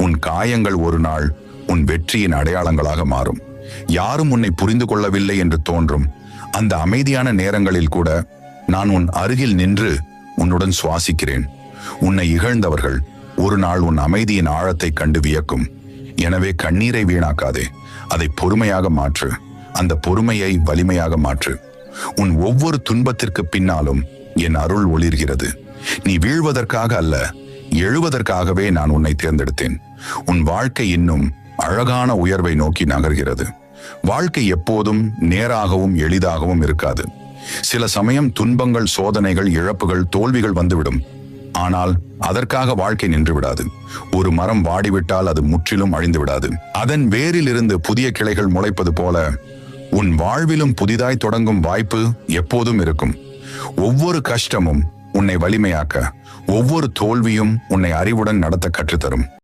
உன் காயங்கள் ஒரு நாள் உன் வெற்றியின் அடையாளங்களாக மாறும். யாரும் உன்னை புரிந்து கொள்ளவில்லை என்று தோன்றும் அந்த அமைதியான நேரங்களில் கூட நான் உன் அருகில் நின்று உன்னுடன் சுவாசிக்கிறேன். உன்னை இகழ்ந்தவர்கள் ஒரு நாள் உன் அமைதியின் ஆழத்தை கண்டு வியக்கும். எனவே கண்ணீரை வீணாக்காதே, அதை பொறுமையாக மாற்று. அந்த பொறுமையை வலிமையாக மாற்று. உன் ஒவ்வொரு துன்பத்திற்கு பின்னாலும் என் அருள் ஒளிர்கிறது. நீ வீழ்வதற்காக அல்ல, எழுவதற்காகவே நான் உன்னை தேர்ந்தெடுத்தேன். உன் வாழ்க்கை இன்னும் அழகான உயர்வை நோக்கி நகர்கிறது. வாழ்க்கை எப்போதும் நேராகவும் எளிதாகவும் இருக்காது. சில சமயம் துன்பங்கள், சோதனைகள், இழப்புகள், தோல்விகள் வந்துவிடும். ஆனால் அதற்காக வாழ்க்கை நின்று விடாது. ஒரு மரம் வாடிவிட்டால் அது முற்றிலும் அழிந்து விடாது. அதன் வேரில் இருந்து புதிய கிளைகள் முளைப்பது போல உன் வாழ்விலும் புதிதாய் தொடங்கும் வாய்ப்பு எப்போதும் இருக்கும். ஒவ்வொரு கஷ்டமும் உன்னை வலிமையாக்க, ஒவ்வொரு தோல்வியும் உன்னை அறிவுடன் நடத்த கற்றுத்தரும்.